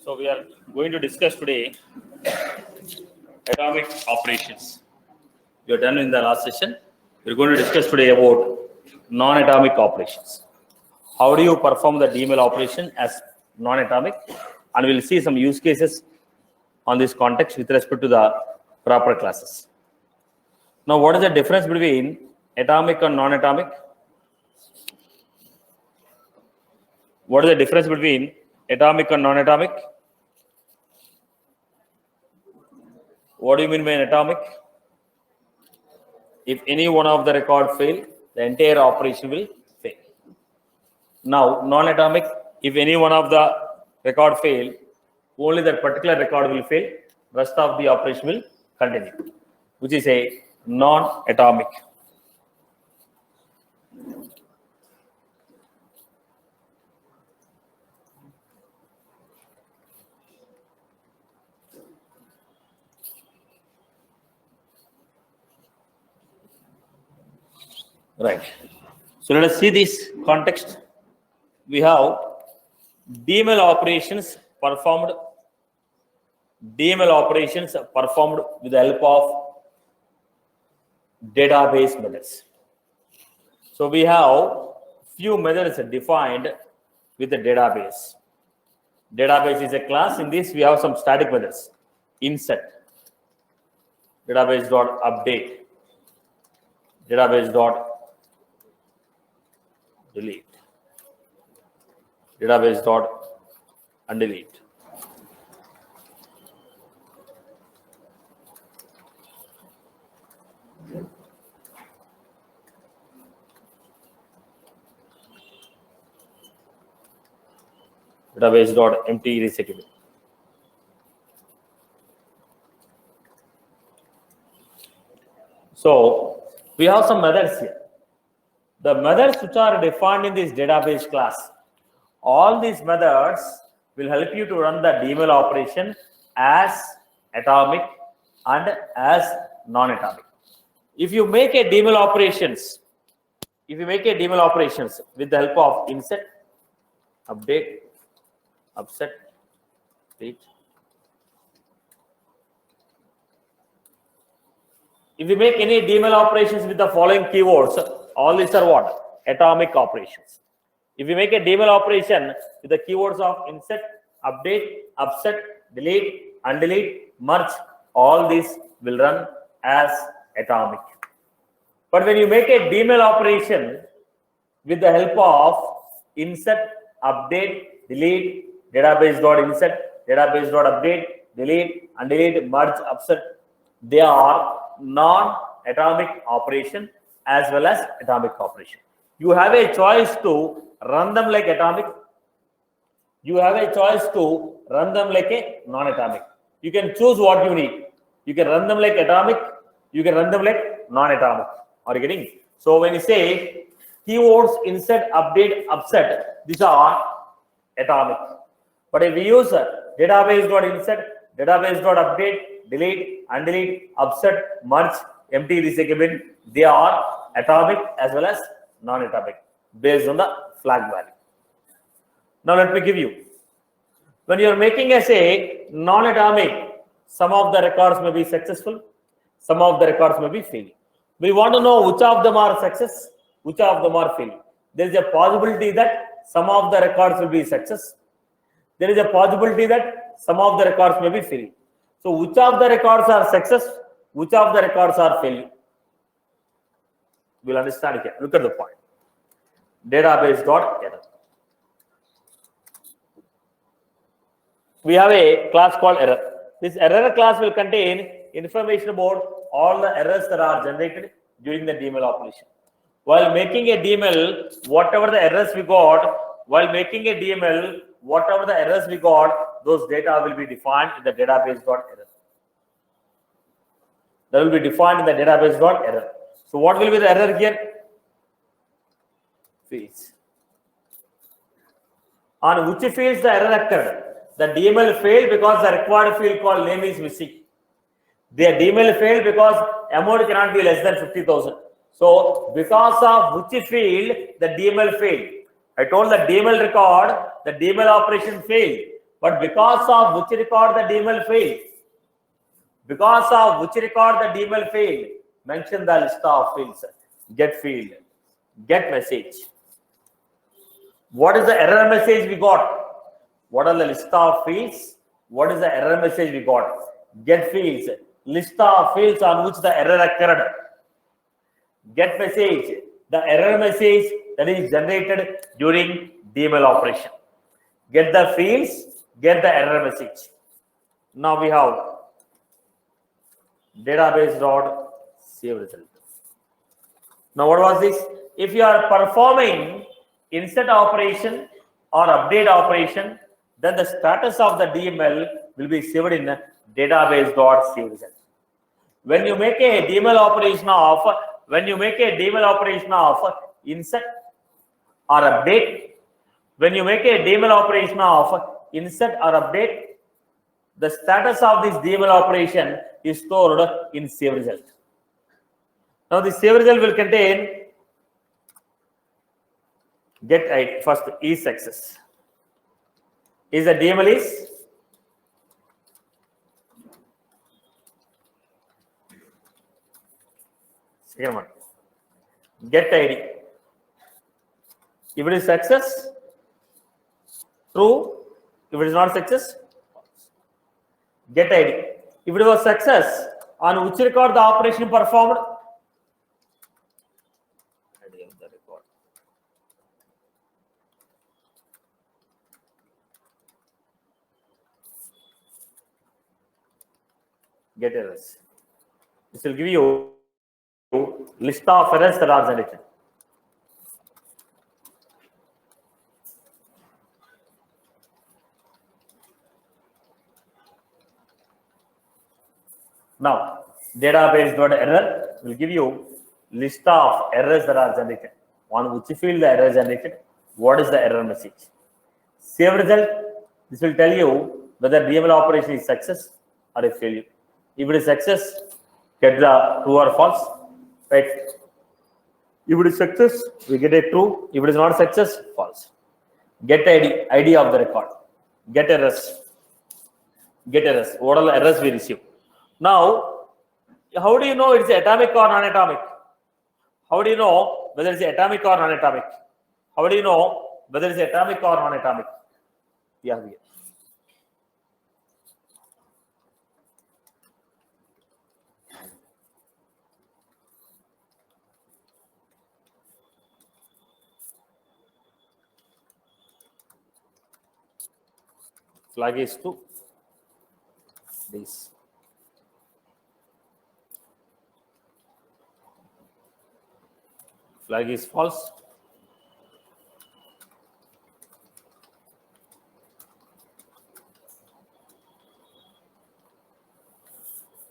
So we are going to discuss today atomic operations. We are done in the last session. We are going to discuss today about non-atomic operations. How do you perform the DML operation as non-atomic? And we'll see some use cases on this context with respect to the proper classes. Now, what is the difference between atomic and non-atomic? What is the difference between atomic and non-atomic? What do you mean by an atomic? If any one of the record fail, the entire operation will fail. Now, non-atomic, if any one of the record fail, only that particular record will fail, rest of the operation will continue, which is a non-atomic. Right. So let us see this context. We have DML operations performed with the help of database methods. So we have few methods defined with the database. Database is a class. In this, we have some static methods. Insert, database.update, database.delete, database.undelete. Database.empty resetable. So we have some methods here. The methods which are defined in this database class, all these methods will help you to run the DML operation as atomic and as non-atomic. If you make a DML operations, with the help of insert, update, upset, delete. If you make any DML operations with the following keywords, all these are what? Atomic operations. If you make a DML operation with the keywords of insert, update, upset, delete, undelete, merge, all these will run as atomic. But when you make a DML operation with the help of insert, update, delete, database.insert, database.update, delete, undelete, merge, upset, they are non-atomic operation as well as atomic operation. You have a choice to run them like atomic. You have a choice to run them like a non-atomic. You can choose what you need. You can run them like atomic. You can run them like non-atomic. Are you getting? So when you say keywords insert, update, upset, these are atomic. But if we use database.insert, database.update, delete, undelete, upset, merge, empty resetable, they are atomic as well as non-atomic based on the flag value. Now let me give you. When you are making as a non-atomic, some of the records may be successful, some of the records may be failing. We want to know which of them are success, which of them are failing. There is a possibility that some of the records will be success. There is a possibility that some of the records may be failing. So which of the records are success, which of the records are failing? We'll understand here. Look at the point. Database.error. We have a class called error. This error class will contain information about all the errors that are generated during the DML operation. While making a DML, whatever the errors we got, those data will be defined in the database.error. That will be defined in the database.error. So what will be the error here? Fields. On which fields the error occurred? The DML failed because the required field called name is missing. The DML failed because amount cannot be less than 50,000. So because of which field the DML failed? I told the DML record, the DML operation failed But because of which record the DML failed? Because of which record the DML failed? Mention the list of fields. Get field, get message. What is the error message we got? What are the list of fields? What is the error message we got? Get fields, list of fields on which the error occurred. Get message, the error message that is generated during DML operation. Get the fields, get the error message. Now we have database dot save result. Now what was this? If you are performing insert operation or update operation, then the status of the DML will be saved in database dot save result. When you make a DML operation of insert or update, when you make a DML operation of insert or update, the status of this DML operation is stored in save result. Now the save result will contain get ID. First is success. Is the DML is second one. Get ID. If it is success, true. If it is not success, false. Get ID. If it was success, on which record the operation performed? ID of the record. Get errors. This will give you list of errors that are generated. Now, database.error will give you list of errors that are generated. On which field the error generated, what is the error message. Save result, this will tell you whether DML operation is success or a failure. If it is success, get the true or false. Right. If it is success, we get a true. If it is not success, false. Get ID of the record. Get errors. Get errors. What are the errors we receive? Now, how do you know it's atomic or non-atomic? How do you know whether it's atomic or non-atomic? How do you know whether it's atomic or non-atomic? Yeah, here. Flag is to this. Flag is false.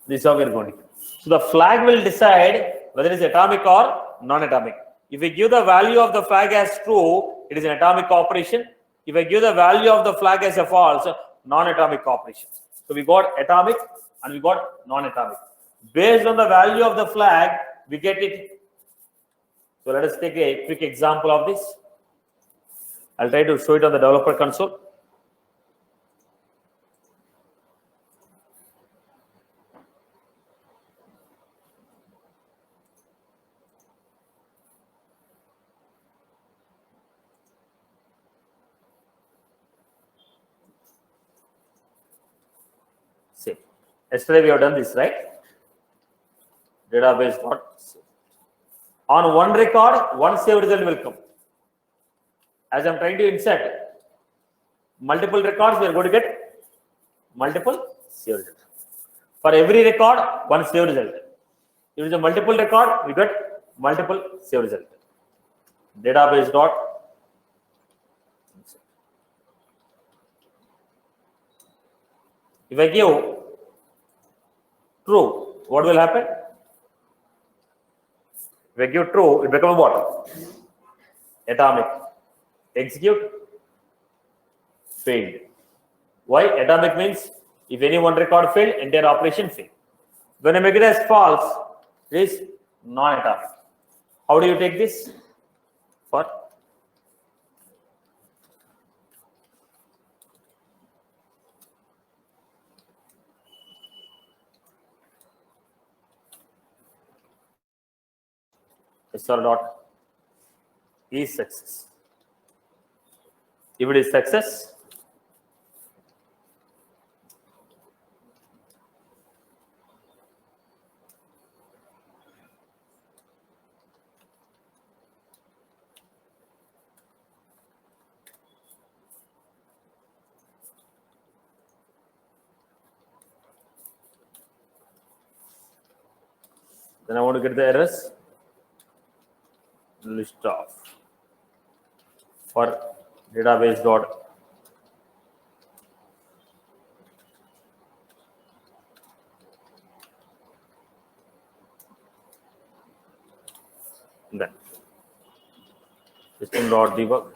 This is how we are going. So the flag will decide whether it is atomic or non-atomic. If we give the value of the flag as true, it is an atomic operation. If I give the value of the flag as a false, non-atomic operation. So we got atomic and we got non-atomic. Based on the value of the flag, we get it. So let us take a quick example of this. I'll try to show it on the developer console. Save. Yesterday we have done this, right? Database dot save. On one record, one save result will come. As I'm trying to insert multiple records, we are going to get multiple save result. For every record, one save result. If it is a multiple record, we get multiple save result. Database dot insert. If I give true, what will happen? If I give true, it becomes what? Atomic. Execute. Failed. Why? Atomic means if any one record failed, entire operation failed. When I make it as false, it is non-atomic. How do you take this? For SR dot is success. If it is success, then I want to get the errors. List of for database dot then system dot debug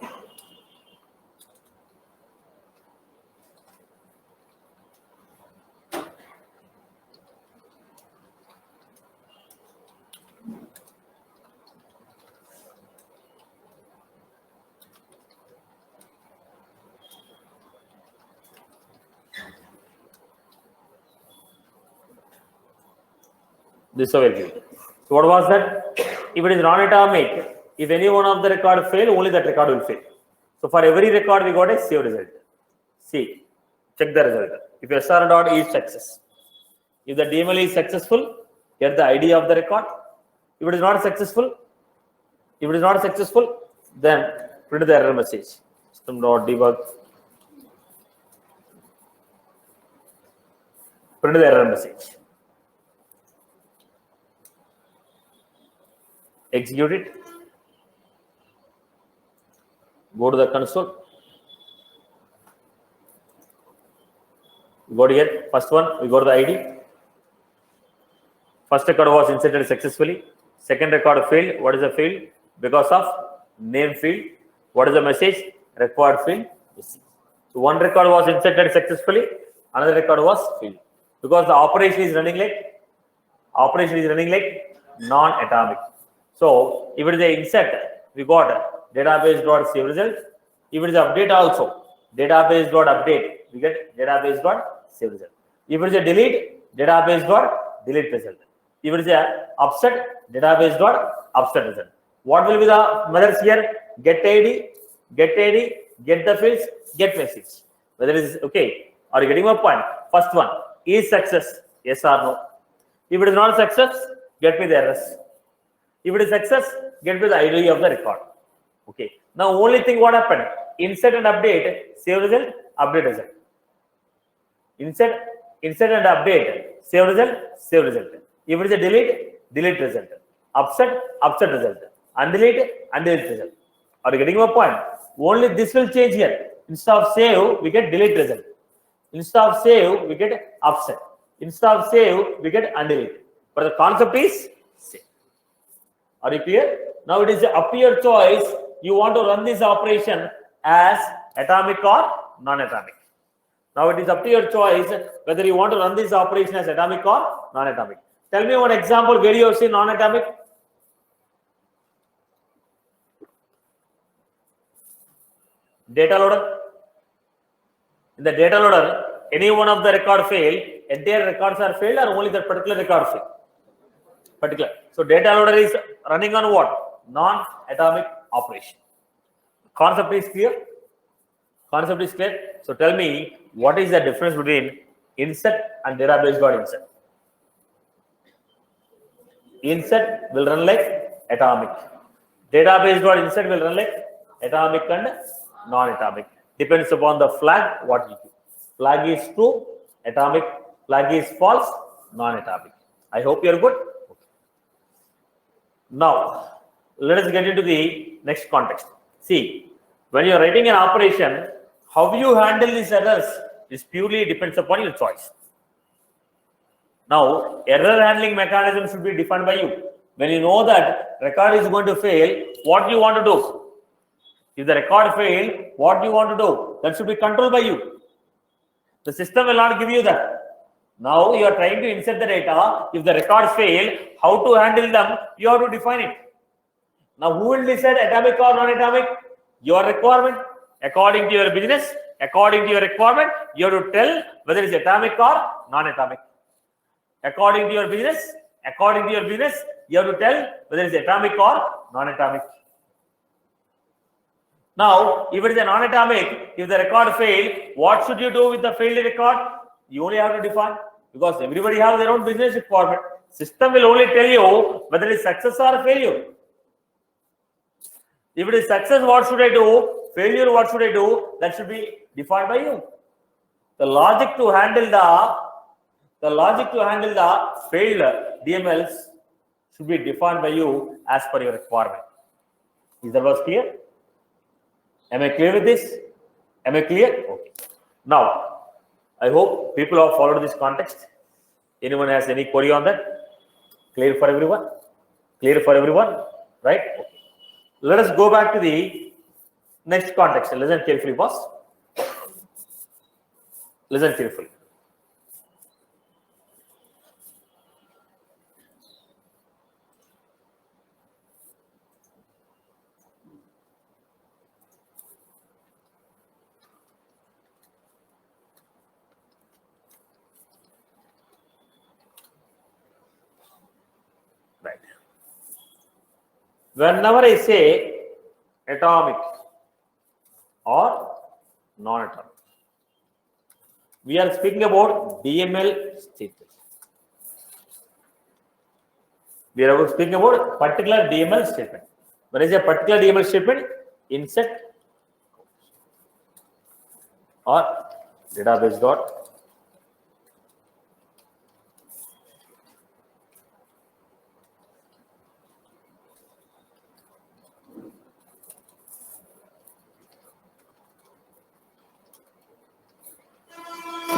this over here. So what was that? If it is non-atomic, if any one of the record fail, only that record will fail. So for every record, we got a save result. See, check the result. If SR dot is success, if the DML is successful, get the ID of the record. If it is not successful, then print the error message. System dot debug. Print the error message. Execute it. Go to the console. Go to here. First one, we go to the ID. First record was inserted successfully. Second record failed. What is the failed? Because of name field. What is the message? Required field missing. So one record was inserted successfully. Another record was failed. Because the operation is running like non-atomic. So if it is a insert, we got database dot save result. If it is update also, database dot update, we get database dot save result. If it is a delete, database dot delete result. If it is a upset, database dot upset result. What will be the methods here? Get ID, get the fields, get message. Whether it is okay. Are you getting my point? First one is success, yes or no. If it is not success, get me the errors. If it is success, get me the ID of the record. Okay. Now only thing what happened? Insert and update, save result, update result. Insert and update, save result, save result. If it is a delete result. Upset result. Undelete result. Are you getting my point? Only this will change here. Instead of save, we get delete result. Instead of save, we get upset. Instead of save, we get undelete. But the concept is same. Are you clear? Now it is up to your choice. You want to run this operation as atomic or non-atomic. Now it is up to your choice whether you want to run this operation as atomic or non-atomic. Tell me one example where you have seen non-atomic. Data loader. In the data loader, any one of the record failed, entire records are failed or only that particular record failed? Particular. So data loader is running on what? Non-atomic operation. Concept is clear? Concept is clear. So tell me what is the difference between insert and database.insert? Insert will run like atomic. Database.insert will run like atomic and non-atomic. Depends upon the flag what you do. Flag is true, atomic. Flag is false, non-atomic. I hope you are good. Okay. Now, let us get into the next context. See, when you are writing an operation, how you handle these errors is purely depends upon your choice. Now, error handling mechanism should be defined by you. When you know that record is going to fail, what do you want to do? If the record failed, what do you want to do? That should be controlled by you. The system will not give you that. Now you are trying to insert the data. If the records fail, how to handle them, you have to define it. Now who will decide atomic or non-atomic? Your requirement. According to your business, according to your requirement, you have to tell whether it's atomic or non-atomic. According to your business, You have to tell whether it's atomic or non-atomic. Now, if it is a non-atomic, if the record failed, what should you do with the failed record? You only have to define, because everybody has their own business requirement. System will only tell you whether it is success or failure. If it is success, what should I do? Failure, what should I do? That should be defined by you. The logic to handle the failed DMLs should be defined by you as per your requirement. Is that was clear? Am I clear with this? Am I clear? Okay. Now, I hope people have followed this context. Anyone has any query on that? Clear for everyone? Clear for everyone? Right? Okay. Let us go back to the next context. Listen carefully, boss. Listen carefully. Right. Whenever I say atomic or non-atomic, we are speaking about DML statement. We are speaking about particular DML statement. When I say particular DML statement, insert or database dot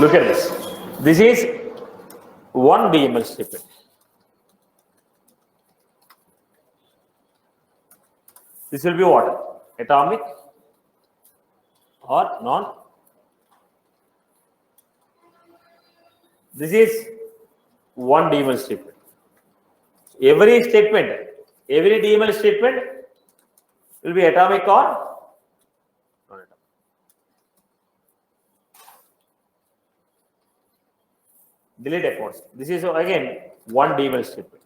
look at this. This is one DML statement. This will be what? Atomic or non. This is one DML statement. Every DML statement will be atomic or non-atomic. Delete accounts. This is again one DML statement.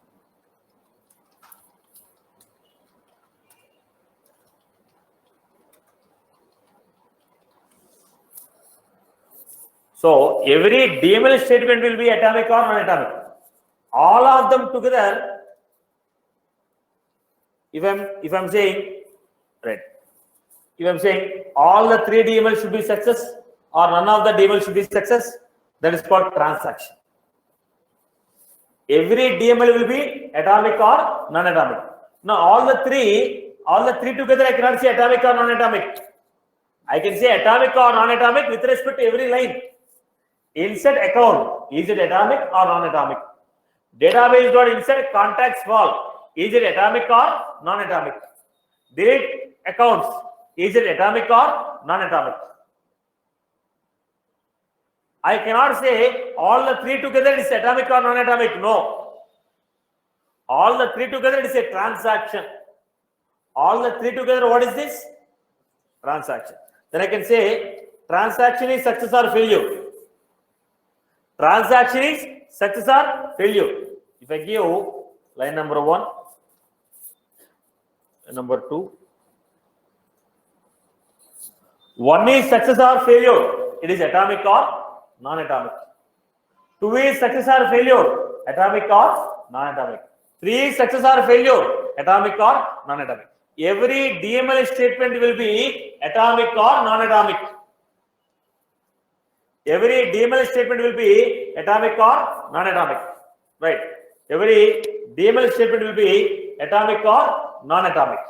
So every DML statement will be atomic or non-atomic. All of them together. If I'm saying, right, if I'm saying all the three DML should be success or none of the DML should be success, that is called transaction. Every DML will be atomic or non-atomic. Now all the three together I cannot say atomic or non-atomic. I can say atomic or non-atomic with respect to every line. Insert account, is it atomic or non-atomic? Database dot insert contacts wall, is it atomic or non-atomic? Delete accounts, is it atomic or non-atomic? I cannot say all the three together is atomic or non-atomic. No. All the three together is a transaction. All the three together, what is this? Transaction. Then I can say transaction is success or failure. Transaction is success or failure. If I give line number 1, number 2, 1 is success or failure. It is atomic or non-atomic. 2 is success or failure. Atomic or non-atomic. 3 is success or failure. Atomic or non-atomic. Every DML statement will be atomic or non-atomic. Every DML statement will be atomic or non-atomic. Right. Every DML statement will be atomic or non-atomic.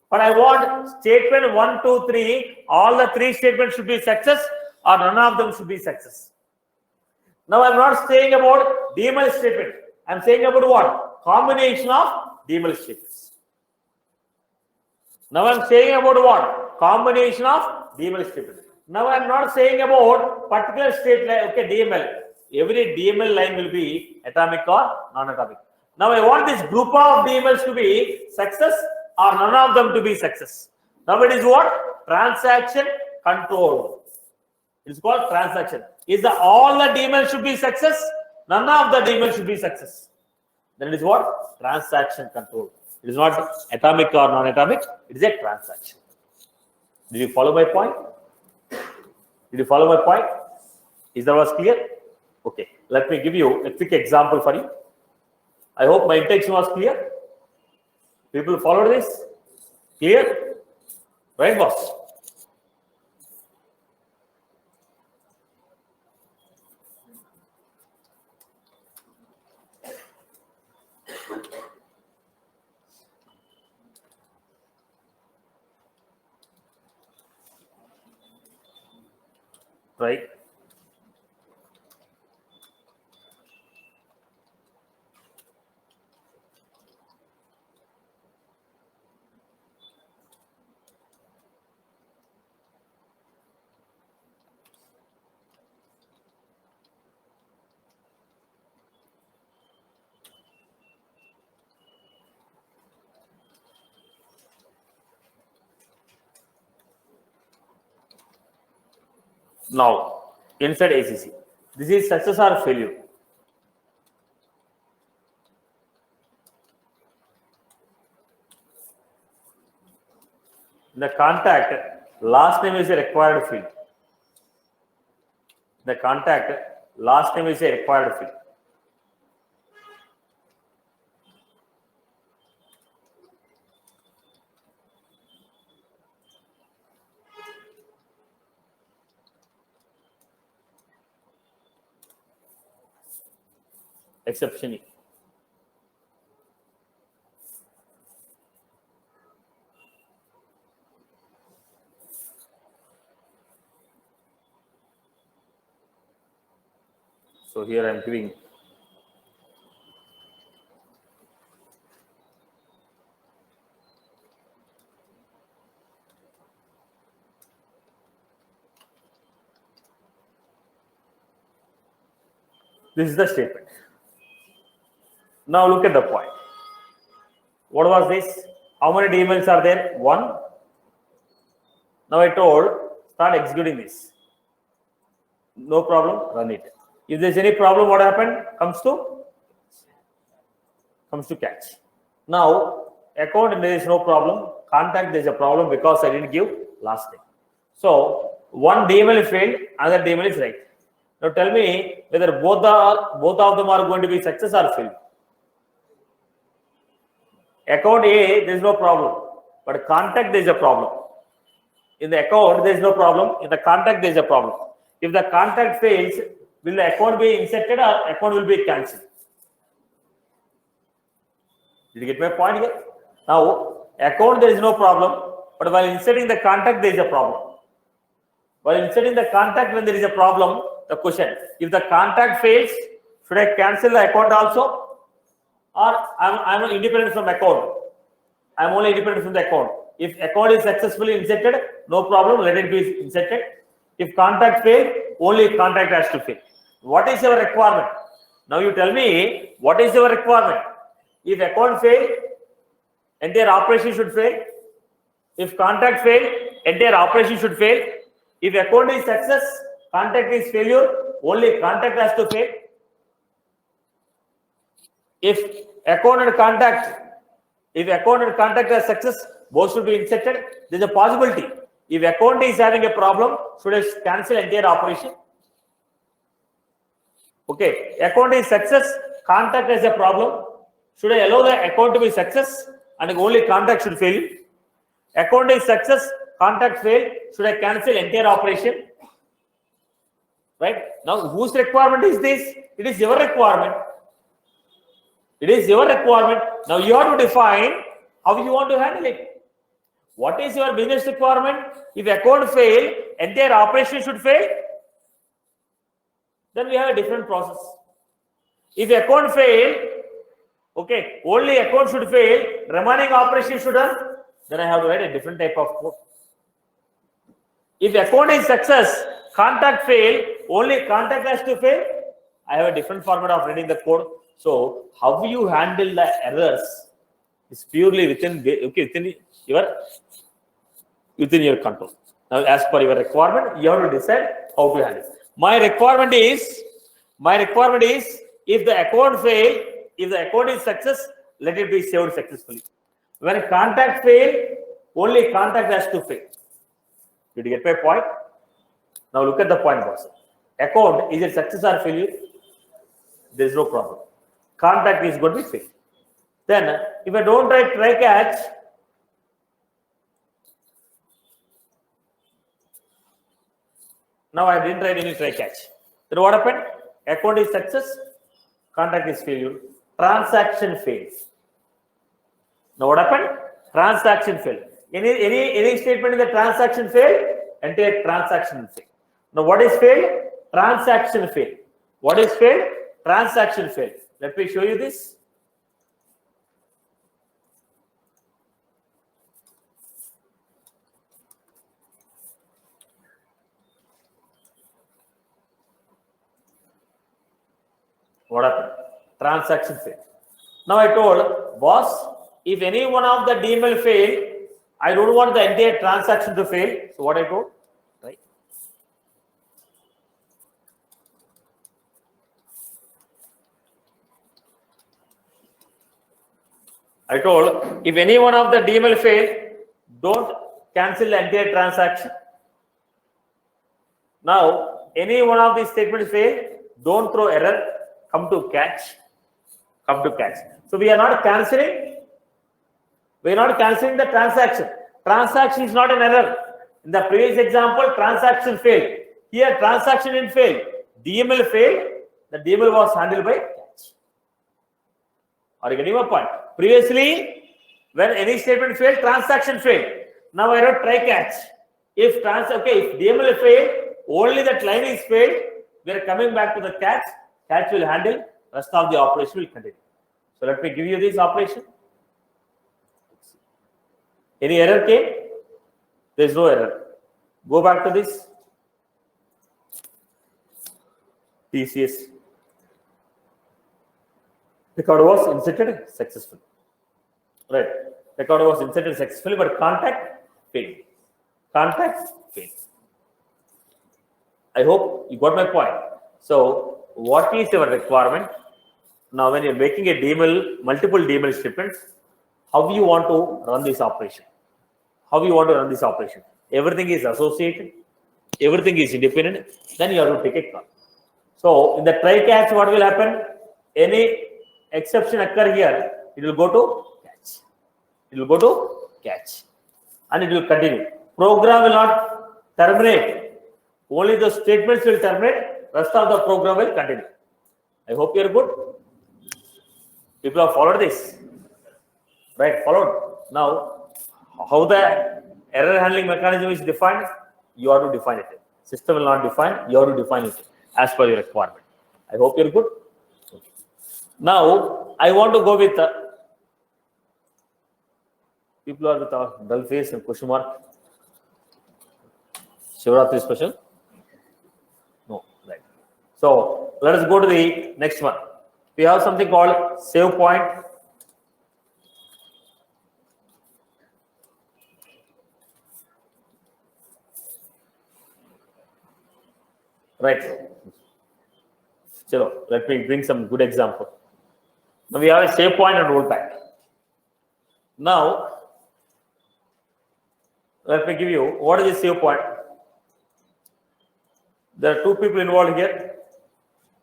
But I want statement 1, 2, 3, all the three statements should be success or none of them should be success. Now I'm not saying about DML statement. I'm saying about what? Combination of DML statements. Now I'm saying about what? Combination of DML statements. Now I'm not saying about particular state line, okay, DML. Every DML line will be atomic or non-atomic. Now I want this group of DMLs to be success or none of them to be success. Now it is what? Transaction control. It's called transaction. Is the all the DML should be success? None of the DML should be success. then it is what? Transaction control. It is not atomic or non-atomic, it is a transaction. Did you follow my point? Did you follow my point? Is that was clear? Okay, let me give you a quick example for you. I hope my intention was clear. People follow this? Clear? Right, boss? Right? Now, inside ACC, this is success or failure. In the contact, last name is a required field. The contact, last name is a required field. Exception E. So here I am giving this is the statement. Now look at the point. What was this? How many emails are there? 1. Now I told start executing this. No problem, run it. If there's any problem, what happened? Comes to catch. Now account there is no problem. Contact there is a problem because I didn't give last name. So one DML failed, another DML is right. Now tell me whether both of them are going to be success or fail. Account A, there is no problem, but contact there is a problem. In the account, there is no problem. In the contact, there is a problem. If the contact fails, will the account be inserted or account will be cancelled? Did you get my point here? Now, account there is no problem, but while inserting the contact, there is a problem. While inserting the contact, when there is a problem, the question: if the contact fails, should I cancel the account also? Or I'm independent from account. I'm only independent from the account. If account is successfully inserted, no problem, let it be inserted. If contact fail, only contact has to fail. What is your requirement? Now you tell me, what is your requirement? If account fail, entire operation should fail. If contact fail, entire operation should fail. If account is success, contact is failure, only contact has to fail. If account and contact are success, both should be inserted. There is a possibility. If account is having a problem, should I cancel entire operation? Okay, account is success, contact has a problem. Should I allow the account to be success and only contact should fail? Account is success, contact fail. Should I cancel entire operation? Right? Now, whose requirement is this? It is your requirement. It is your requirement. Now you have to define how you want to handle it. What is your business requirement? If account fail, entire operation should fail. Then we have a different process. If account fail, okay, only account should fail, remaining operation should run, then I have to write a different type of code. If account is success, contact fail, only contact has to fail, I have a different format of writing the code. So how you handle the errors is purely within your control. Now, as per your requirement, you have to decide how to handle it. My requirement is if the account fail, If the account is success, let it be saved successfully. When contact fail, only contact has to fail. Did you get my point? Now look at the point, boss. Account, is it success or failure? There is no problem. Contact is going to be fail. Then, if I don't write try catch, now I didn't write any try catch. Then what happened? Account is success, contact is failure, transaction fails. Now what happened? Transaction failed. Any statement in the transaction failed? Entire transaction failed. Now what is failed? Transaction failed. What is failed? Transaction failed. Let me show you this. What happened? Transaction failed. Now I told boss, if any one of the DML fail, I don't want the entire transaction to fail. So what I told, right? I told if any one of the DML fail, don't cancel the entire transaction. Now any one of these statements fail, don't throw error, come to catch. Come to catch. So we are not cancelling. We are not cancelling the transaction. Transaction is not an error. In the previous example, transaction failed. Here, transaction didn't fail. DML failed. The DML was handled by catch. Are you getting my point? Previously, when any statement failed, transaction failed. Now I wrote try catch. If DML failed, only that line is failed. We are coming back to the catch. Catch will handle. Rest of the operation will continue. So let me give you this operation. Any error came? There is no error. Go back to this. TCS. Record was inserted successfully. Right. Record was inserted successfully, but contact failed. Contact failed. I hope you got my point. So, what is your requirement? Now, when you're making a DML, multiple DML statements, how you want to run this operation? How you want to run this operation? Everything is associated, everything is independent, then you have to take a call. So in the try catch, what will happen? Any exception occur here, it will go to catch. It will go to catch. And it will continue. Program will not terminate. Only the statements will terminate, rest of the program will continue. I hope you are good. People have followed this. Right, followed. Now, how the error handling mechanism is defined, you have to define it. System will not define, you have to define it as per your requirement. I hope you're good. Okay. Now, I want to go with people are with a dull face and question mark. Shivratri special? No, right. So, let us go to the next one. We have something called save point. Right. So let me bring some good example. Now we have a save point and rollback. Now, let me give you what is a save point. There are two people involved here,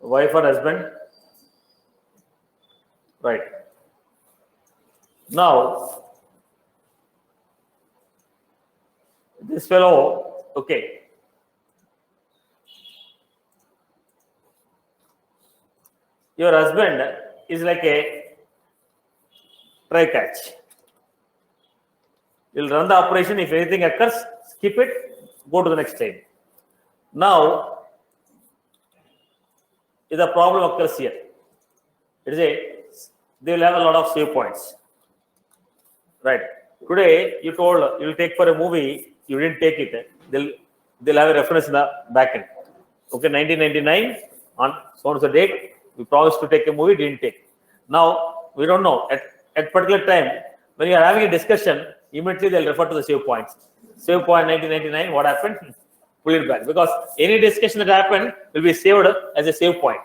wife and husband. Right. Now, this fellow, okay. Your husband is like a try catch. You'll run the operation. If anything occurs, skip it, go to the next time. Now, if the problem occurs here, they will have a lot of save points. Right. Today, you told you'll take for a movie, you didn't take it. They'll have a reference in the back end. Okay, 1999 on so and so date. We promised to take a movie, didn't take. Now, we don't know. At particular time, when you are having a discussion, immediately they'll refer to the save points. Save point 1999, what happened? Pull it back. Because any discussion that happened will be saved as a save point.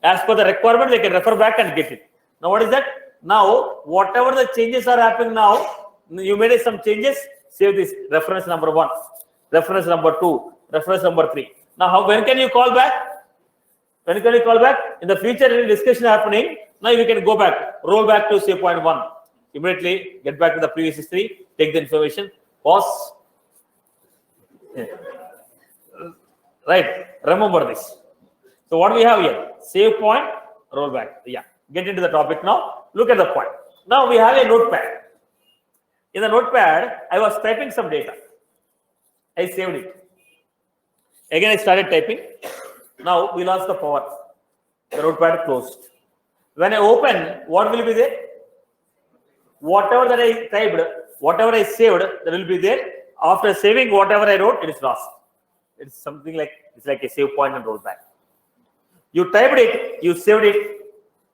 As per the requirement, they can refer back and get it. Now what is that? Now whatever the changes are happening now, you made some changes. Save this reference number 1, reference number 2, reference number 3. Now when can you call back? When can you call back? In the future, any discussion happening, now you can go back, roll back to save point 1. Immediately get back to the previous history, take the information, pause. Yeah. Right, remember this. So what we have here, save point, roll back. Yeah, get into the topic now. Look at the point. Now we have a notepad. In the notepad, I was typing some data. I saved it. Again, I started typing. Now we lost the power. The notepad closed. When I open, what will be there? Whatever that I typed, whatever I saved, that will be there. After saving whatever I wrote, it is lost. It's something like, it's like a save point and roll back. You typed it, you saved it.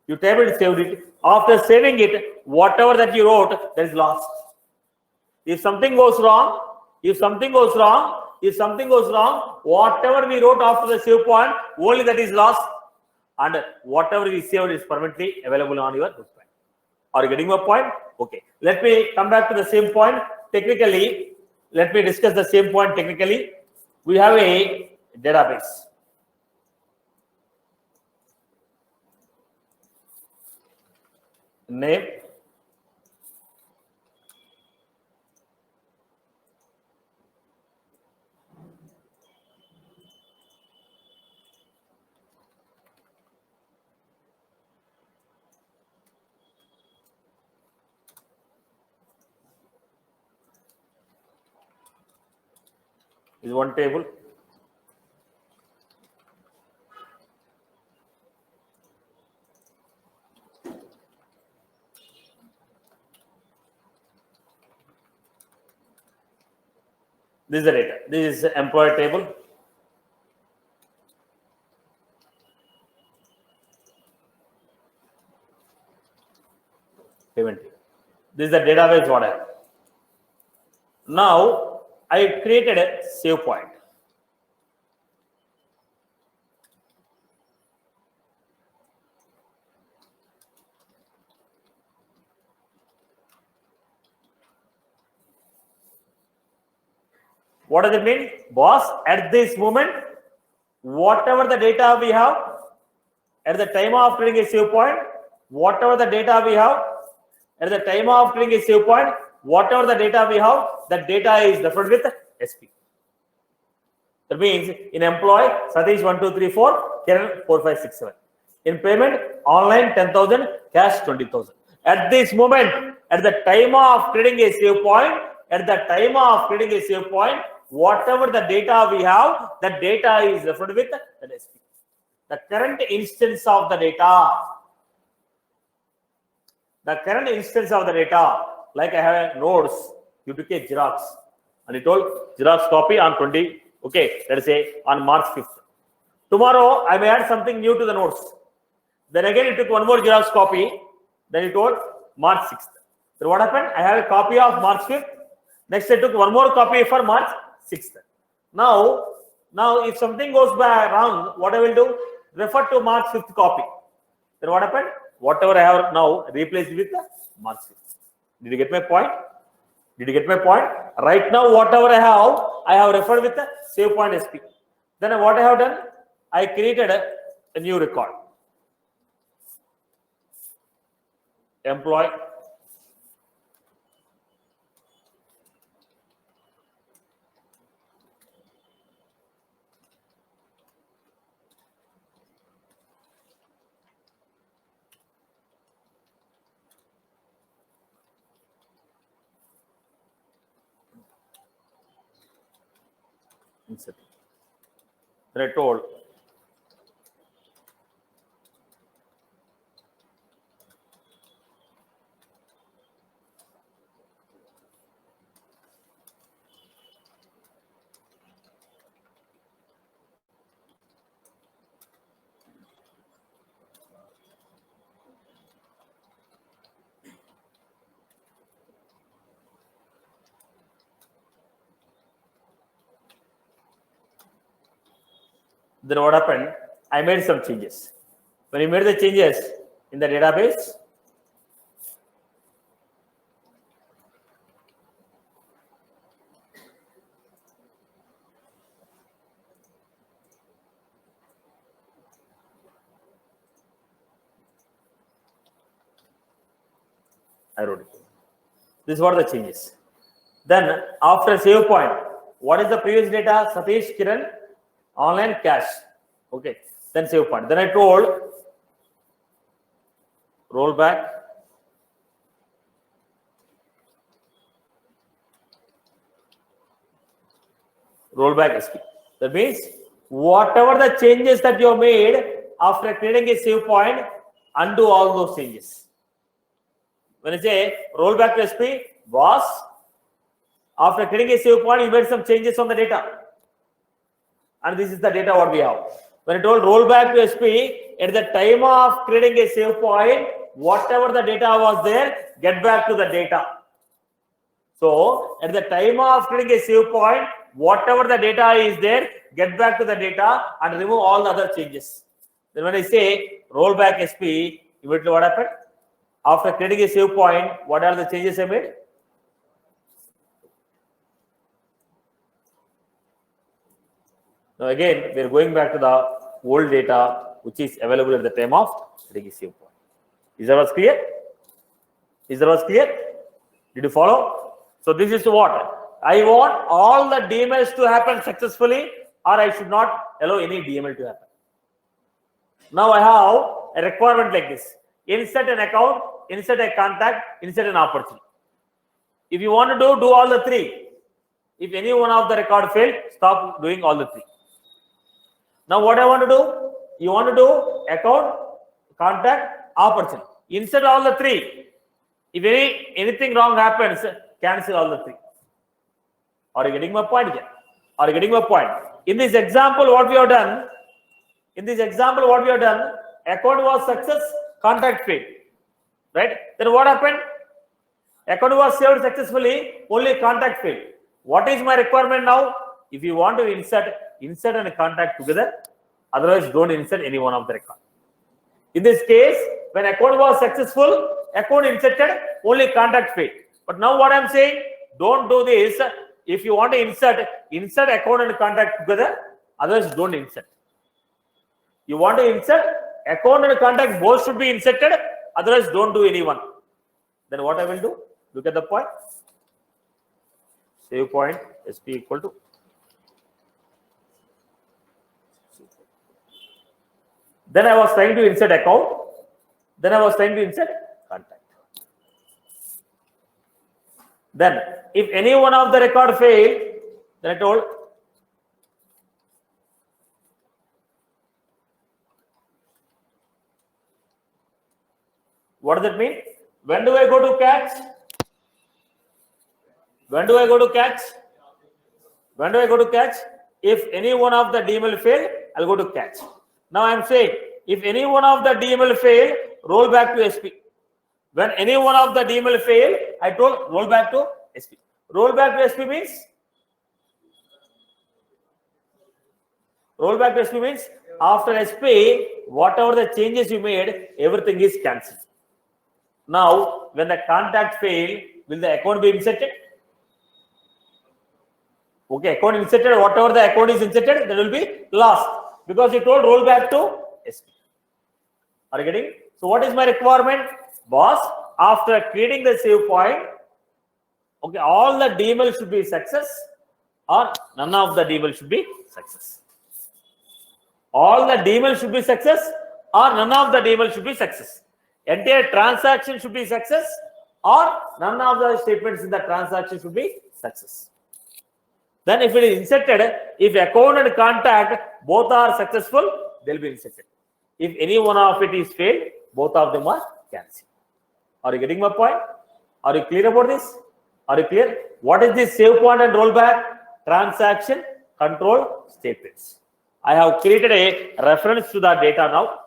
You typed it, saved it. After saving it, whatever that you wrote, that is lost. If something goes wrong, whatever we wrote after the save point, only that is lost, and whatever we saved is permanently available on your notepad. Are you getting my point? Okay. Let me come back to the same point. Technically, let me discuss the same point technically. We have a database. Name. Is one table. This is the data. This is the employee table. Payment. This is the database what I have. Now I created a save point. What does it mean? Boss, at this moment, whatever the data we have, at the time of creating a save point, whatever the data we have, at the time of creating a save point, whatever the data we have, that data is referred with SP. That means in employee, Satish 1, 2, 3, 4, Kiran 4, 5, 6, 7. In payment, online 10,000, cash 20,000. At this moment, at the time of creating a save point, whatever the data we have, that data is referred with the SP. The current instance of the data. Like I have notes, you took a Xerox and you told Xerox copy on 20, okay, let us say on March 5th. Tomorrow, I may add something new to the notes. Then again, you took one more Xerox copy, then you told March 6th. So what happened? I have a copy of March 5th. Next, I took one more copy for March 6th. Now if something goes wrong, what I will do? Refer to March 5th copy. Then what happened? Whatever I have now replaced with the March 5th. Did you get my point? Right now, whatever I have referred with the save point SP. Then what I have done? I created a new record. Employee. Insert. Then I told then what happened? I made some changes. When you made the changes in the database, I wrote it. This is what the changes. Then after save point, what is the previous data? Satish, Kiran, online cash. Okay. Then save point. Then I told roll back. Roll back SP. That means whatever the changes that you have made after creating a save point, undo all those changes. When I say roll back to SP, was after creating a save point, you made some changes on the data. And this is the data what we have. When I told roll back to SP, at the time of creating a save point, whatever the data was there, get back to the data. So at the time of creating a save point, whatever the data is there, get back to the data and remove all the other changes. Then when I say roll back SP, immediately what happened? After creating a save point, what are the changes I made? Now again, we are going back to the old data which is available at the time of creating a save point. Is that was clear? Is that was clear? Did you follow? So this is what? I want all the DMLs to happen successfully, or I should not allow any DML to happen. Now I have a requirement like this. Insert an account, insert a contact, insert an opportunity. If you want to do all the three. If any one of the record failed, stop doing all the three. Now what I want to do? You want to do account, contact, opportunity. Insert all the three. If anything wrong happens, cancel all the three. Are you getting my point here? Are you getting my point? In this example, what we have done? Account was success, contact failed. Right? Then what happened? Account was saved successfully, only contact failed. What is my requirement now? If you want to insert and contact together. Otherwise, don't insert any one of the record. In this case, when account was successful, account inserted, only contact failed. But now what I'm saying, don't do this. If you want to insert account and contact together. Otherwise, don't insert. You want to insert account and contact both should be inserted. Otherwise, don't do any one. Then what I will do? Look at the point. Save point SP equal to. Then I was trying to insert account. Then I was trying to insert contact. Then, if any one of the record failed, then I told what does that mean? When do I go to catch? When do I go to catch? When do I go to catch? If any one of the DML fail, I'll go to catch. Now I'm saying, if any one of the DML fail, roll back to SP. When any one of the DML fail, I told roll back to SP. Roll back to SP means? Roll back to SP means after SP, whatever the changes you made, everything is cancelled. Now, when the contact fail, will the account be inserted? Okay, account inserted, whatever the account is inserted, that will be lost. Because you told roll back to SP. Are you getting? So what is my requirement? Boss, after creating the save point, okay, all the DML should be success or none of the DML should be success. All the DML should be success or none of the DML should be success. Entire transaction should be success or none of the statements in the transaction should be success. Then if it is inserted, if account and contact both are successful, they'll be inserted. If any one of it is failed, both of them are cancelled. Are you getting my point? Are you clear about this? Are you clear? What is this save point and rollback? Transaction control statements. I have created a reference to the data now.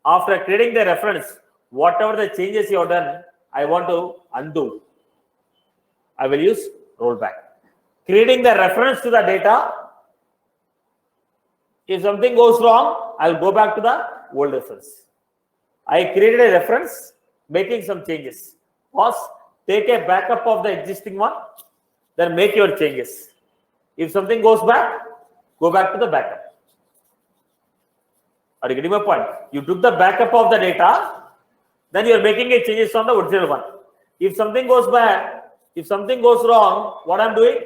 After creating the reference, whatever the changes you have done, I want to undo. I will use rollback. Creating the reference to the data. If something goes wrong, I'll go back to the old reference. I created a reference, making some changes. First, take a backup of the existing one, then make your changes. If something goes back, go back to the backup. Are you getting my point? You took the backup of the data, then you are making a changes on the original one. If something goes bad, if something goes wrong, what I'm doing?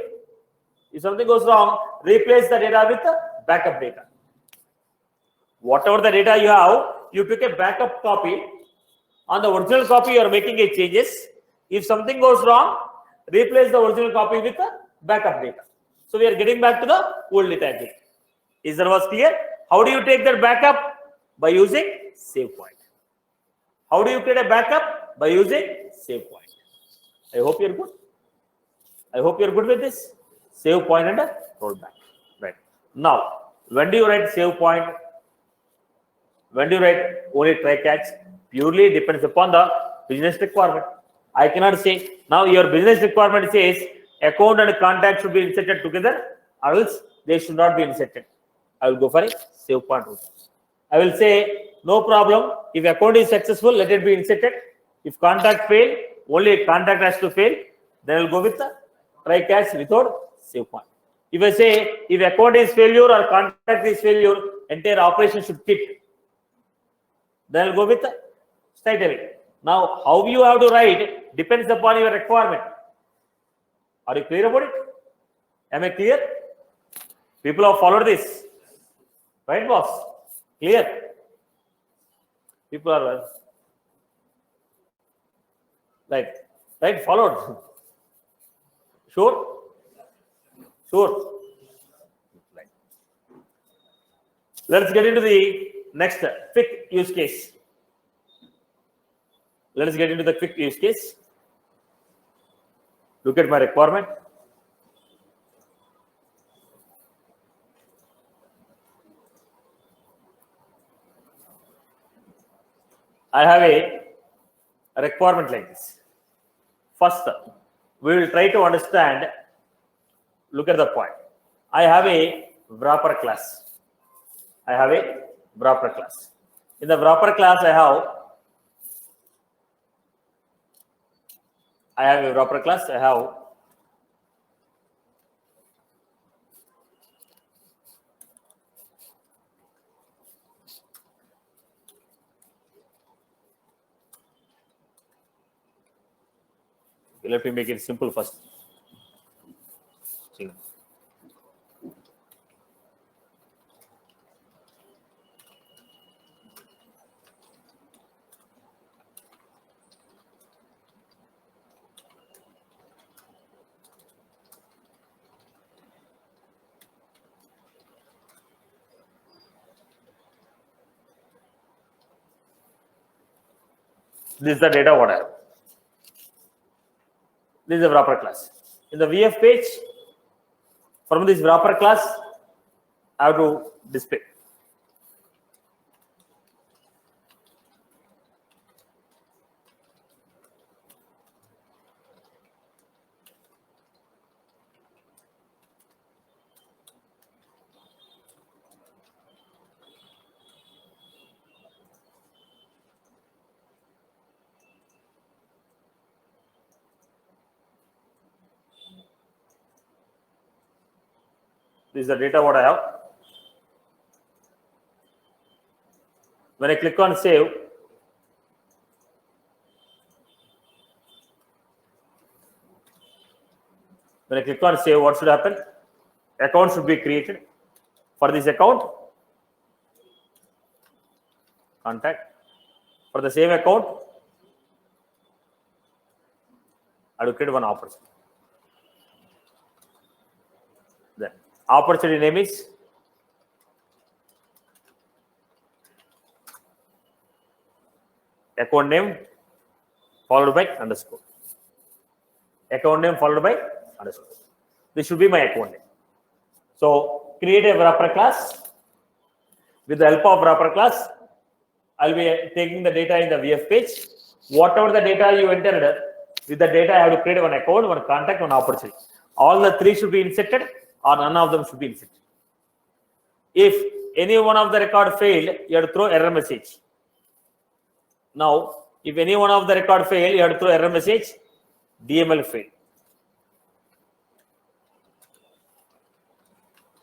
If something goes wrong, replace the data with the backup data. Whatever the data you have, you took a backup copy. On the original copy, you are making a changes. If something goes wrong, replace the original copy with the backup data. So we are getting back to the old data again. Is that was clear? How do you take that backup? By using save point. How do you create a backup? By using save point. I hope you're good. I hope you're good with this. Save point and a rollback. Right. Now, when do you write save point? When do you write only try catch? Purely depends upon the business requirement. I cannot say now your business requirement says account and contact should be inserted together, or else they should not be inserted. I will go for a save point route. I will say no problem. If account is successful, let it be inserted. If contact fail, only contact has to fail. Then I will go with the try catch without save point. If I say if account is failure or contact is failure, entire operation should quit. Then I'll go with the straight away. Now, how you have to write depends upon your requirement. Are you clear about it? Am I clear? People have followed this. Right, boss? Clear? People are right, followed. Sure? Sure. Right. Let's get into the next quick use case. Let us get into the quick use case. Look at my requirement. I have a requirement like this. First, we will try to understand. Look at the point. I have a wrapper class. I have a wrapper class. In the wrapper class, I have a wrapper class. I have let me make it simple first. This is the data what I have. This is the wrapper class. In the VF page, from this wrapper class, I have to display. This is the data what I have. When I click on save, what should happen? Account should be created. For this account, contact. For the same account, I will create one opportunity. The opportunity name is account name followed by underscore. Account name followed by underscore. This should be my account name. So create a wrapper class. With the help of wrapper class, I'll be taking the data in the VF page. Whatever the data you entered, with the data I have to create one account, one contact, one opportunity. All the three should be inserted, or none of them should be inserted. If any one of the record failed, you have to throw error message. Now, if any one of the record failed, you have to throw error message, DML failed.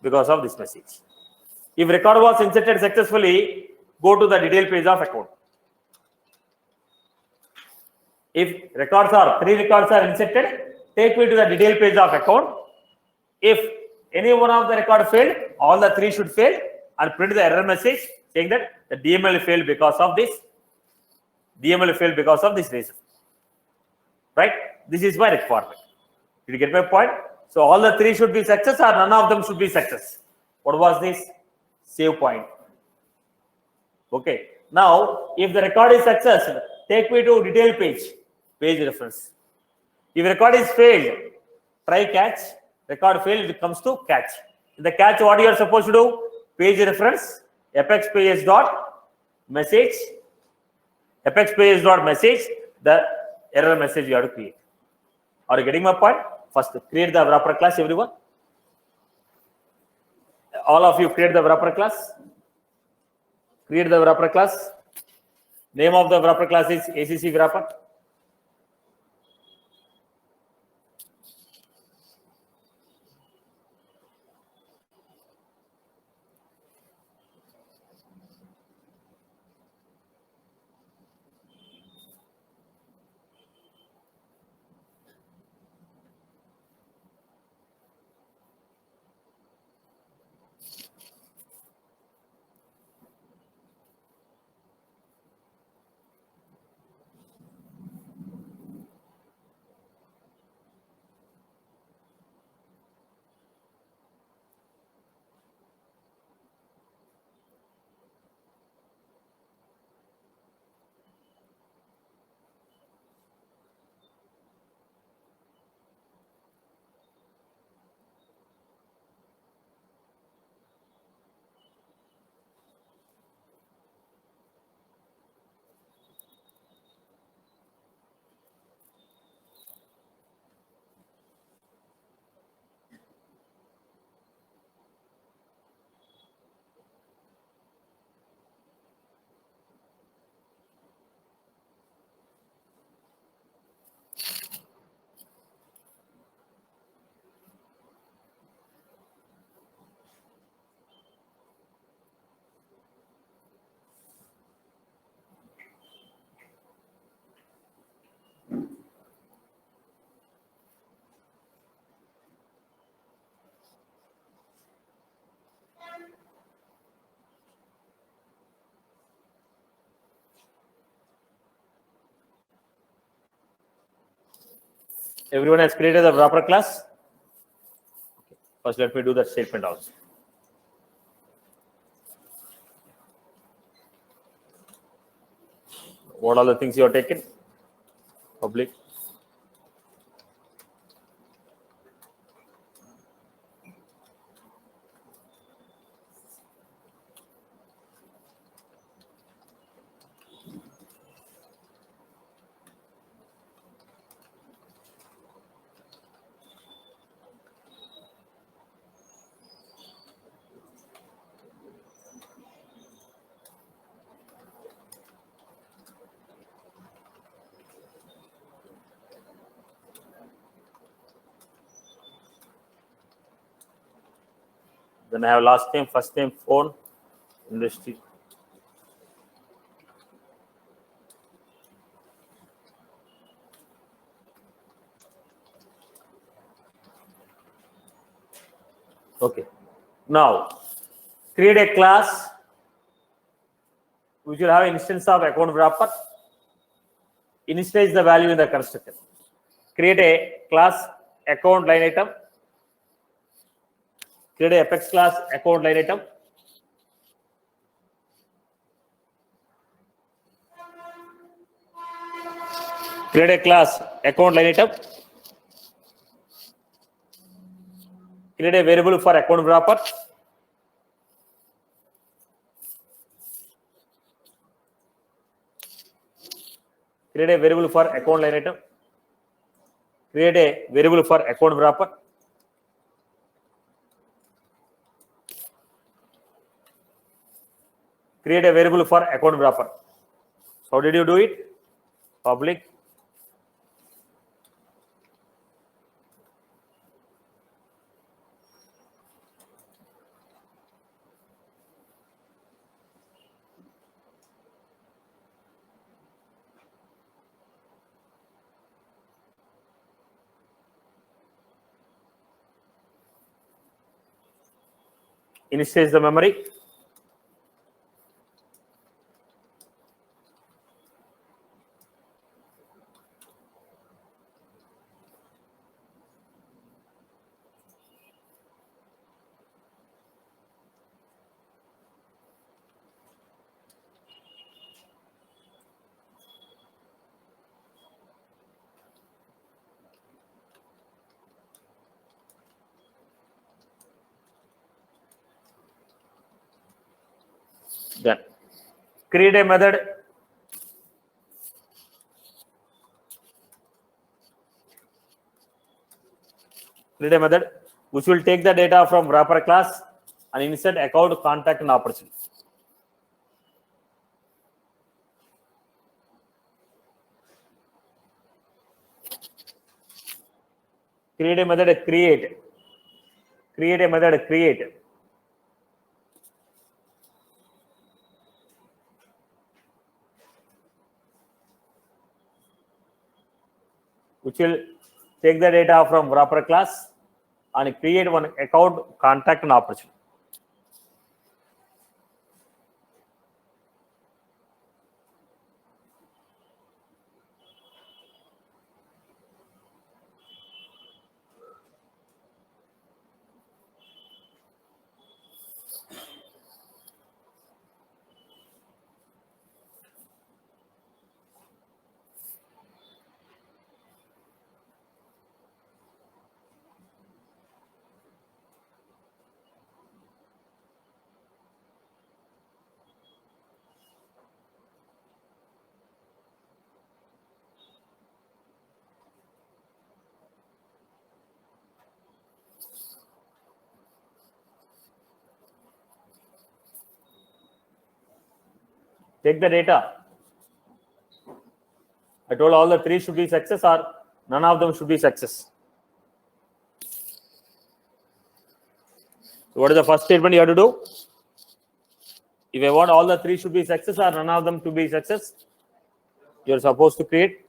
Because of this message. If record was inserted successfully, go to the detail page of account. If three records are inserted, take me to the detail page of account. If any one of the record failed, all the three should fail, and print the error message saying that the DML failed because of this. DML failed because of this reason. Right? This is my requirement. Did you get my point? So all the three should be success or none of them should be success. What was this? Save point. Okay. Now, if the record is success, take me to detail page reference. If record is failed, try catch. Record failed, it comes to catch. In the catch, what you are supposed to do? Page reference, apex page dot message, apex page dot message, the error message you have to create. Are you getting my point? First, create the wrapper class, everyone. All of you create the wrapper class. Create the wrapper class. Name of the wrapper class is ACC wrapper. Everyone has created the wrapper class. First, let me do that statement also. What are the things you have taken? Public. Then I have last name, first name, phone, industry. Okay. Now, create a class which will have instance of account wrapper. Initialize the value in the constructor. Create a class account line item. Create a apex class account line item. Create a class account line item. Create a variable for account wrapper. Create a variable for account line item. Create a variable for account wrapper. Create a variable for account wrapper. So how did you do it? Public. initialize the memory. Then create a method which will take the data from wrapper class and insert account, contact, and opportunity. Create a method create a method create which will take the data from wrapper class and create one account, contact, and opportunity. Take the data. I told all the three should be success or none of them should be success. So what is the first statement you have to do? If I want all the three should be success or none of them to be success, you are supposed to create.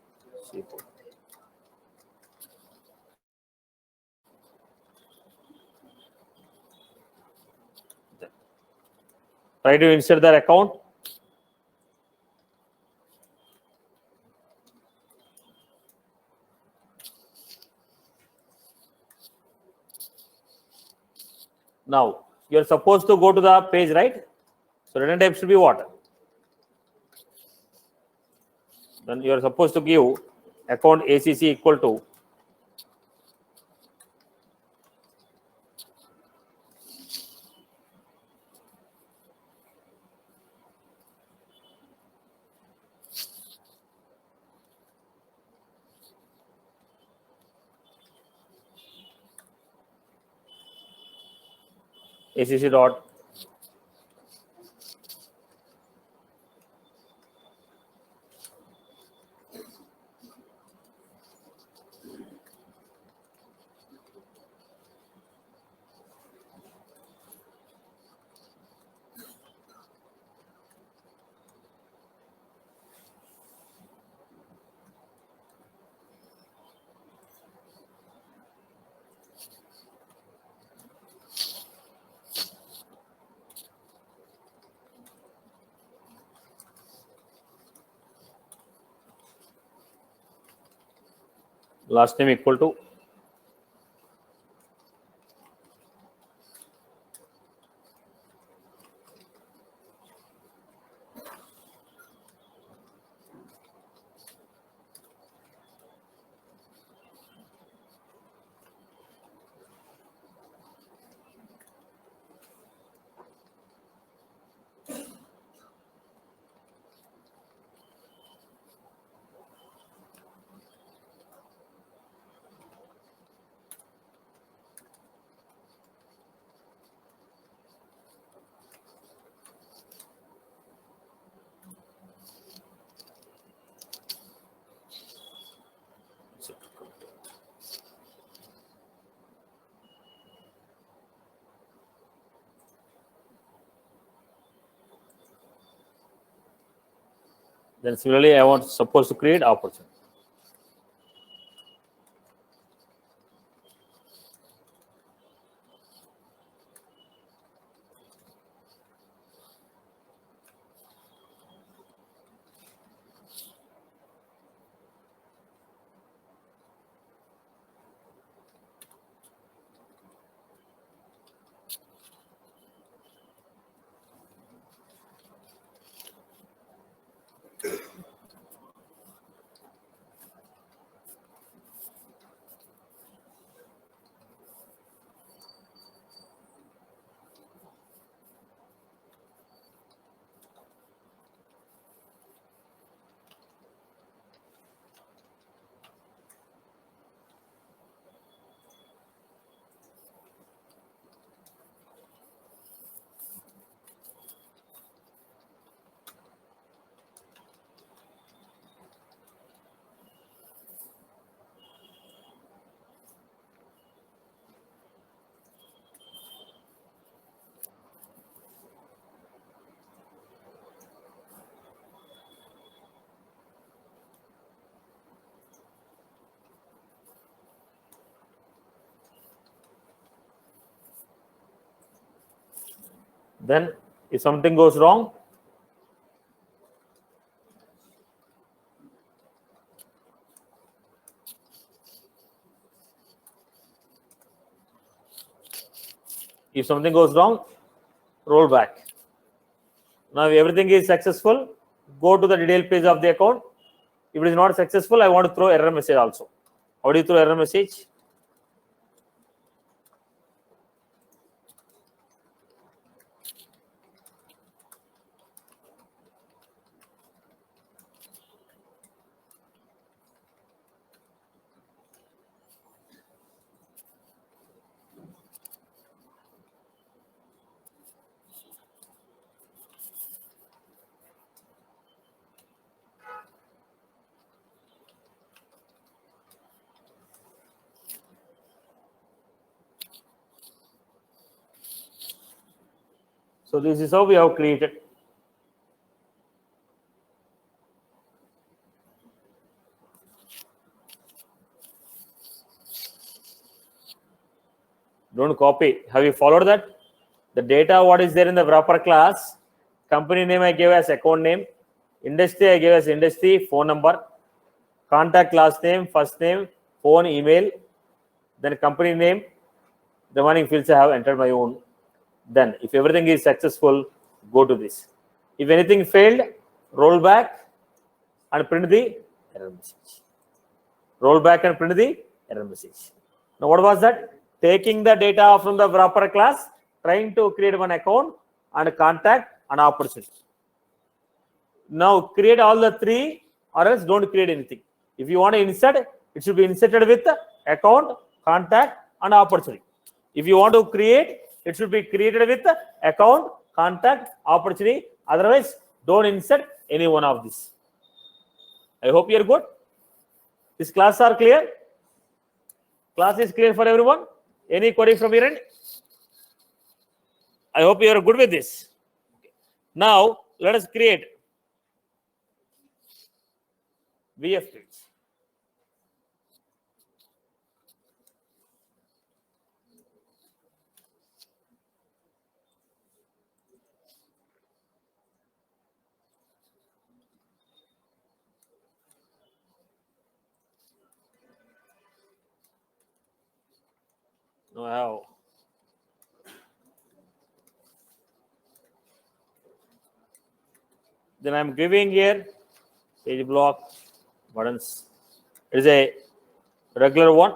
Try to insert their account. Now you are supposed to go to the page, right? So return type should be what? Then you are supposed to give account ACC equal to ACC dot last name equal to then similarly I want supposed to create opportunity. Then if something goes wrong, roll back. Now if everything is successful, go to the detail page of the account. If it is not successful, I want to throw error message also. How do you throw error message? So this is how we have created. Don't copy. Have you followed that? The data, what is there in the wrapper class? Company name I gave as account name. Industry I gave as industry, phone number. Contact last name, first name, phone, email. Then company name. The remaining fields I have entered my own. Then if everything is successful, go to this. If anything failed, roll back and print the error message. Roll back and print the error message. Now what was that? Taking the data from the wrapper class, trying to create one account and contact an opportunity. Now create all the three or else don't create anything. If you want to insert, it should be inserted with account, contact and opportunity. If you want to create, it should be created with account, contact, opportunity. Otherwise, don't insert any one of these. I hope you are good. This class are clear? Class is clear for everyone? Any query from your end? I hope you are good with this. Now, let us create VF fields. Wow. Then I'm giving here page block buttons. It is a regular one.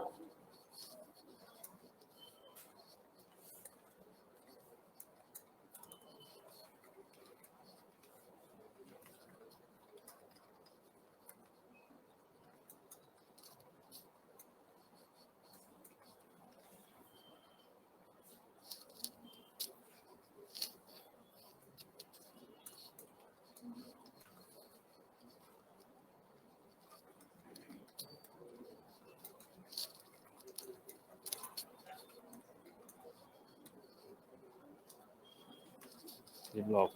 Block.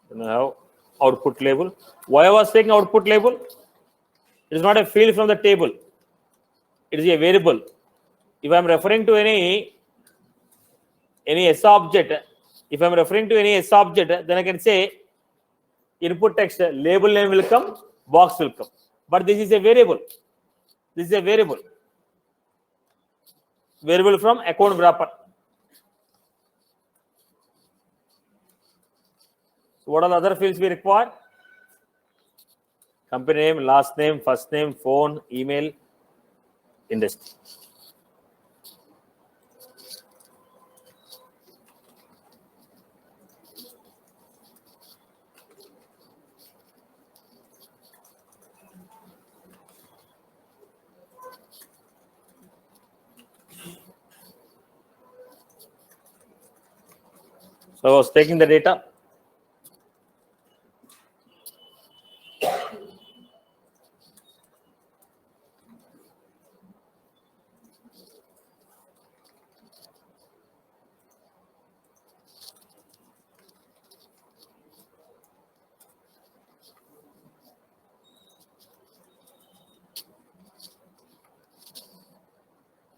Then I have output label. Why I was taking output label? It is not a field from the table. It is a variable. If I am referring to any S object, then I can say input text label name will come, box will come. But this is a variable. This is a variable. Variable from account wrapper. So what are the other fields we require? Company name, last name, first name, phone, email, industry. So I was taking the data.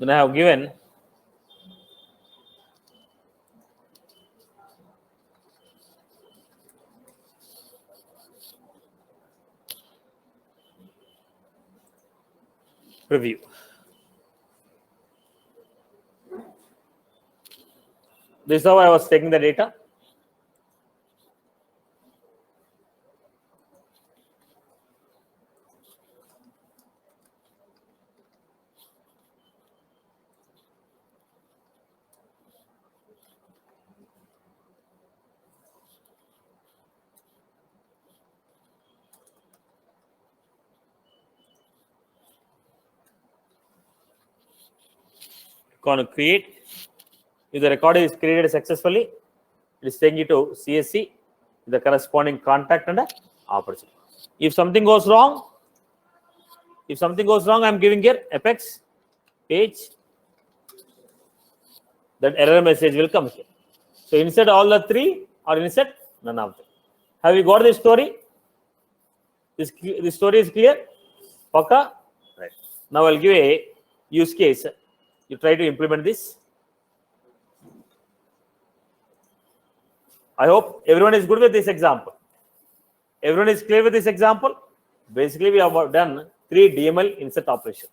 Then I have given Preview. This is how I was taking the data. Going to create. If the record is created successfully, it is taking it to CSC, the corresponding contact and opportunity. If something goes wrong, I'm giving here Apex page. That error message will come here. So insert all the three or insert none of them. Have you got this story? This story is clear? Paka? Right. Now I'll give a use case. You try to implement this. I hope everyone is good with this example. Everyone is clear with this example? Basically, we have done 3 DML insert operation.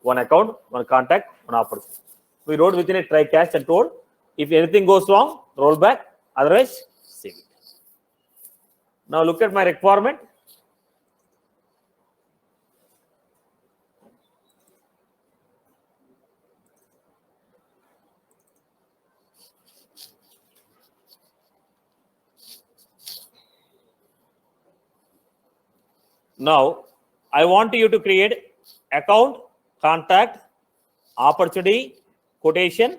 One account, one contact, one opportunity. We wrote within a try catch and told, if anything goes wrong, roll back, otherwise, save it. Now look at my requirement. Now, I want you to create account, contact, opportunity, quotation,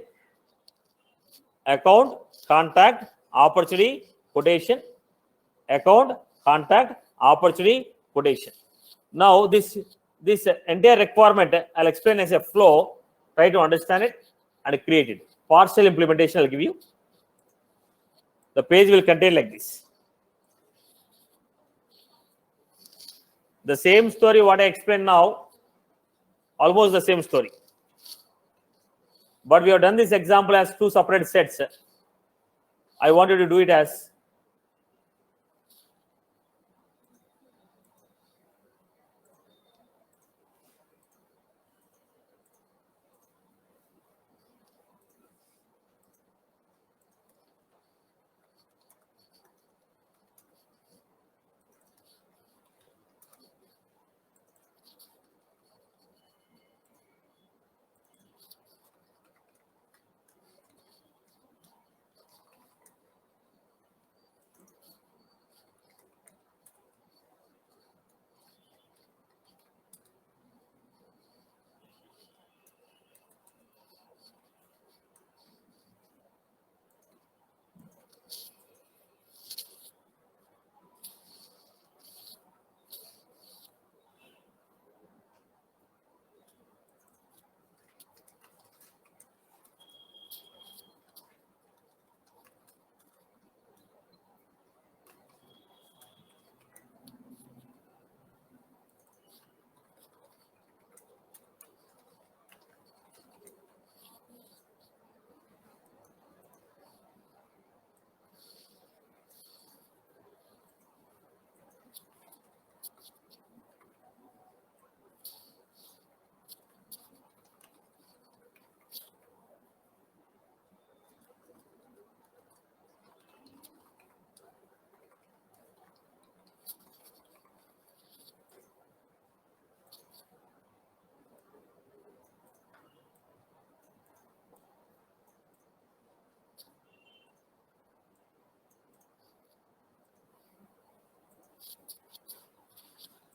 account, contact, opportunity, quotation, account, contact, opportunity, quotation. Now, this entire requirement, I'll explain as a flow. Try to understand it and create it. Partial implementation I'll give you. The page will contain like this. The same story what I explained now, almost the same story. But we have done this example as 2 separate sets. I wanted to do it as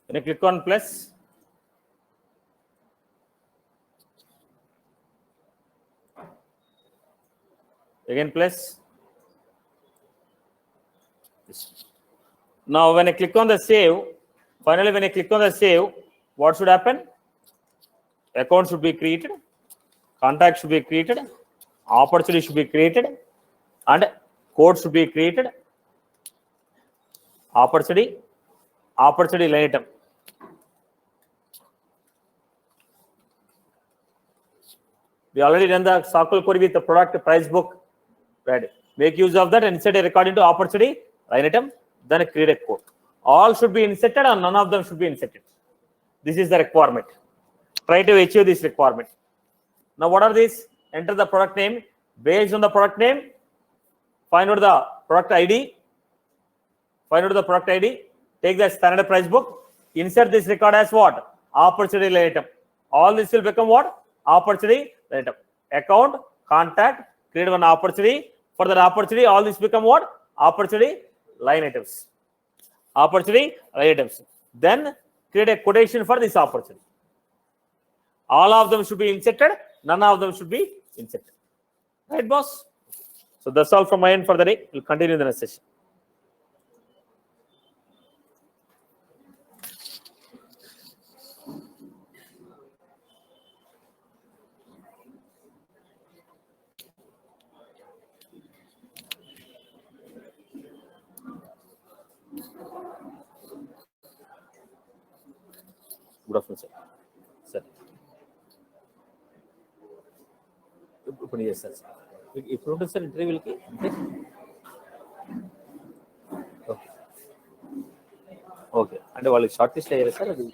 when I click on plus, again plus. Now when I click on the save, finally when I click on the save, what should happen? Account should be created, contact should be created, opportunity should be created, and code should be created. Opportunity line item. We already done the SQL query with the product price book. Right. Make use of that and insert a record into opportunity line item, then create a code. All should be inserted and none of them should be inserted. This is the requirement. try to achieve this requirement. Now what are these? Enter the product name. Based on the product name, find out the product ID. Find out the product ID. Take the standard price book. Insert this record as what? Opportunity line item. All this will become what? Opportunity line item. Account, contact, create one opportunity. For that opportunity, all this become what? Opportunity line items. Opportunity line items. Then create a quotation for this opportunity. All of them should be inserted. None of them should be inserted. Right, boss? So that's all from my end for the day. We'll continue in the next session. Good afternoon, sir. Sir. ఇప్పుడు చేస్తారు sir ఇప్పుడు ఉంటుంది sir ఇంటర్వ్యూలకి okay okay అంటే వాళ్ళకి short list అయ్యారు sir అది